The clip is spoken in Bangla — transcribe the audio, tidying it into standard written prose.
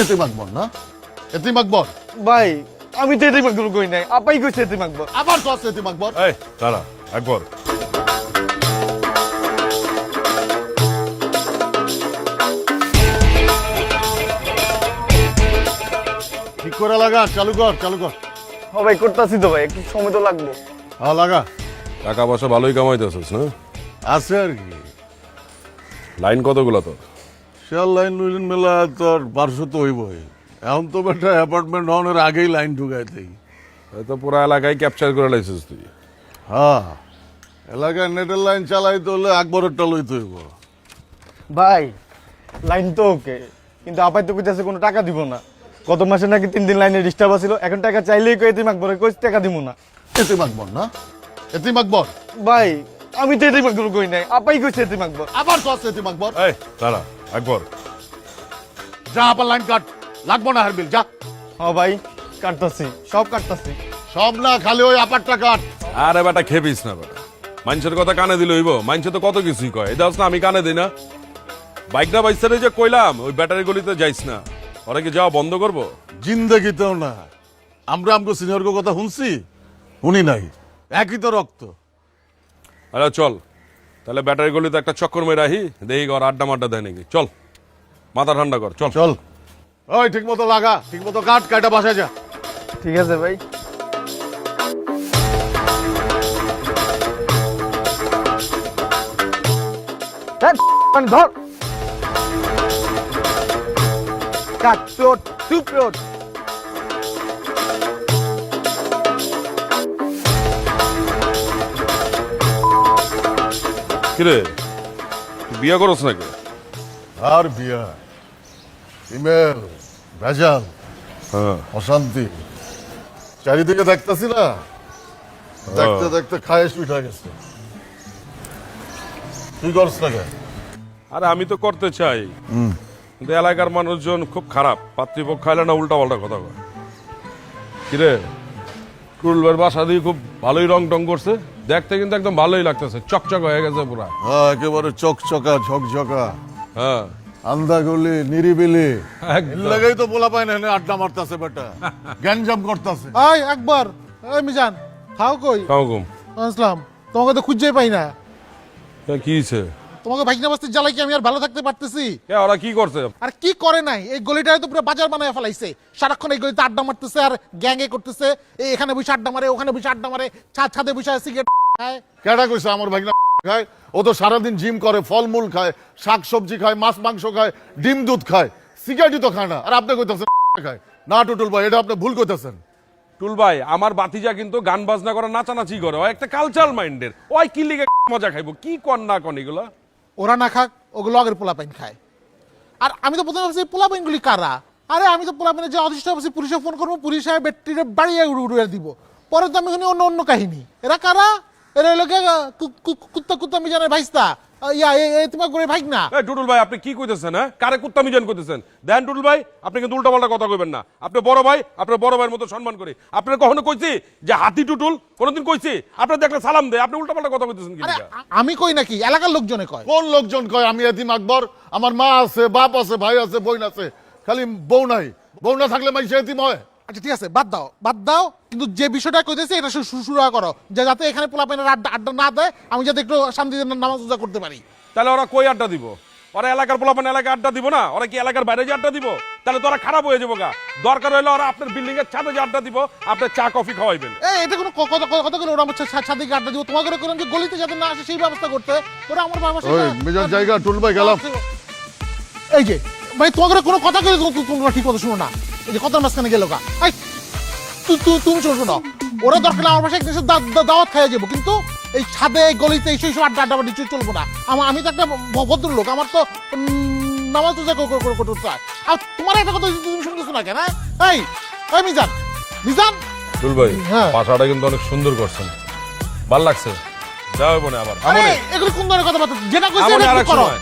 এতিম আকবর না? এতিম আকবর ভাই আমি তো এতিম আকবর কই নাই, আপাই কইছে এতিম আকবর। আবার কস এতিম আকবর? এই দাঁড়া আকবর, ঠিক করে লাগা, চালু কর চালু কর। ও ভাই করতাছি তো ভাই, একটু সময় তো লাগবে। হ্যাঁ লাগা। টাকা পয়সা ভালোই কামাইতেছিস না? আছে আর কি। লাইন কতগুলো তোর? শেয়ার লাইন লইলেন মেলা তোর 1200 তো হইবই। এখন তো বেটা অ্যাপার্টমেন্ট হওয়ার আগেই লাইন ঢুকাইতেই। এই তো পুরা এলাকায় ক্যাপচার করে লাইছিস তুই। হ্যাঁ, এলাকায় নেটের লাইন চালাইতে হলে আকবরেরটা লইতে হইব। ভাই লাইন তো ওকে, কিন্তু আপাই তো কইতাছে কোনো টাকা দিব না। গত মাসে নাকি 3 দিন লাইনে ডিস্টার্ব আছিল, এখন টাকা চাইলেই কই এতিম আকবর কই টাকা দিব না। এতিম আকবর না? এতিম আকবর ভাই আমি তো এতিম আকবর কই নাই, আপাই কইছে এতিম আকবর। আবার কস এতিম আকবর? এই দাঁড়া আকবর, যা আবার লাইন কাট, লাগবো না হারবিল যা। হ্যাঁ ভাই কাটতাছি, সব কাটতাছি। সব না, খালি ওই আপারটা কাট। আরে বেটা খেপিস না বেটা, মানুষের কথা কানে দিলে হইব? মানুষ তো কত কিছুই কয়, এটা না আমি কানে দিই না। বাইকটা বাইসারে যে কইলাম ওই ব্যাটারি গলিতে যাইস না, ওরা কি যাওয়া বন্ধ করবো? জিন্দেগিতেও না। আমরা আমগো সিনিয়র কথা শুনছি? শুনি নাই, একই তো রক্ত। আরে চল তাহলে ব্যাটারি গলিতে একটা চক্কর মেরে আহি, দেখি ঘর আড্ডা মাড্ডা দেয় নাকি। চল মাথা ঠান্ডা কর, চল চল। ওই ঠিক মতো লাগা, ঠিক মতো কাট, কাটা বাসায় যা। ঠিক আছে ভাই। ধর কাট প্লট টু প্লট। কিরে তুই বিয়ে করছ নাকি? আর বিয়া, ইমেল, ভেজাল, হ্যাঁ অশান্তি চারিদিকে দেখতেছি না, দেখতে দেখতে খায়েশ উঠা গেছে। তুই করছ না কেন? আরে আমি তো করতে চাই, কিন্তু এলাকার মানুষজন খুব খারাপ, পাতৃপক্ষ খাইলে না উল্টা পাল্টা কথা কয়। কিরে টুলবার বাসা দিয়ে খুব ভালোই রং টং করছে, দেখতে কিন্তু একদম ভালোই লাগতেছে, চকচক হয়ে গেছে পুরা। হ্যাঁ, একেবারে চকচকা ঝকঝকা, হ্যাঁ আন্দা গলি নিরিবিলি। একদম। এর লাগেই তো বলা পায় না আড্ডা মারতাছে বেটা, গ্যাঞ্জাম করতেছে। আই আকবর, ওই মিজান খাও কই? কাউকুম আসলাম, তোমাকে তো খুঁজেই পাই না। কি হয়েছে? তোমাকে ভাইকনা বস্তির জ্বালাই কি আমি আর ভালো থাকতে পারতেছি? ওরা কি করছে? আর কি করে নাই, এই গলিটারে তো পুরো বাজার বানায় ফেলাইছে। সারাক্ষণ এই গলিতে আড্ডা মারতেছে আর গ্যাংয়ে করতেছে। এই এখানে বসে আড্ডা মারে, ওখানে বসে আড্ডা মারে, ছাদে বসে সিগারেট খায়। কেডা কইছে আমার ভাগনা খায়? ও তো সারাদিন জিম করে, ফলমূল খায়, শাক সবজি খায়, মাছ মাংস খায়, ডিম দুধ খায়, সিগারেটই তো খায় না। আর আপনি কইতেছেন খায় না? টুটুল ভাই, এটা আপনি ভুল কইতেছেন। টুল ভাই আমার বাতিজা কিন্তু গান বাজনা করে, নাচানাচি করে, ও একটা কালচারাল মাইন্ডের, ওই কি লিগে মজা খাইবো? কি কর না কন এগুলা? ওরা না খাক, ওগুলো আগের পোলাপাইন খায়। আর আমি তো প্রথমে ভাবছি পোলাপাইনগুলি কারা। আরে আমি তো পোলাপাইনে যে অদৃষ্ট ভাবছি পুলিশে ফোন করবো, পুলিশ ব্যাটারিটা বাড়িয়ে উড়ে দিব। পরে তো আমি শুনি অন্য অন্য কাহিনী। এরা কারা? এরা হলো কুত্তা কুত্তা মিজানের ভাইস্তা, তোমার করে ভাই না। এই টুটুল ভাই আপনি কি কইতেছেন? হ্যাঁ, কারে কুত্তা মিজান কইতেছেন? দেন টুটুল ভাই, আপনি কিন্তু উল্টাপাল্টা কথা কইবেন না। আপনি বড় ভাই, আপনার বড় ভাইয়ের মতো সম্মান করি। আপনার কখনো কইছি যে হাতি টুটুল? কোনোদিন কইছি? আপনার দেখলে সালাম দেয়, আপনি উল্টাপাল্টা কথা কইতেছেন কি? আরে আমি কই নাকি, এলাকার লোকজনে কয়। কোন লোকজন কয় আমি এতিম আকবর? আমার মা আছে, বাপ আছে, ভাই আছে, বোন আছে, খালি বউ নাই। বউ না থাকলে মানুষ এতিম হয়? আচ্ছা ঠিক আছে, বাদ দাও বাদ দাও, কিন্তু যে বিষয়টা কইতেছি এটা শুরু করো, যে যাতে এখানে পোলাপাইনের আড্ডা আড্ডা না দেয়, আমি যাতে একটু শান্তিতে নামাজ রোজা করতে পারি। তাহলে ওরা কই আড্ডা দিব? ওরা এলাকার পোলাপান এলাকায় আড্ডা দিব না? ওরা কি এলাকার বাইরে যে আড্ডা দিব? তাহলে তো ওরা খারাপ হয়ে যাবো গা। দরকার হইলে ওরা আপনার বিল্ডিং এর ছাদে যে আড্ডা দিব, আপনার চা কফি খাওয়াইবেন। এটা কোনো কথা করে ওরা আমার ছাদে গিয়ে আড্ডা দিব, তোমাকে করে করলাম যে গলিতে যাতে না আসে সেই ব্যবস্থা করতে। ওরা আমার বাবার ওই মেজার জায়গা টুল ভাই গেলাম। এই যে মানে তোমাকে কোনো কথা করে তোমরা ঠিক মতো শুনো না, এই যে কথার মাঝখানে গেল গা। তুমি শোনো, ওরা দরকার আমার পাশে একদিন দাওয়াত খাইয়া যাবো, কিন্তু এই ছাদে গলিতে এই সব আড্ডা আড্ডা বাড়ি চলবো না। আমি তো একটা ভদ্রলোক, আমার তো নামাজ রোজা করতে হয়। আর তোমার একটা কথা তুমি শুনতেছো না কেন? এই এই মিজান মিজান টুল ভাই হ্যাঁ। পাশাটা কিন্তু অনেক সুন্দর করছেন, ভাল লাগছে। যাও বোনে আবার আরে এগুলো কোন ধরনের কথাবার্তা? যেটা কইছি আমনে এটা আরেক করো। সময়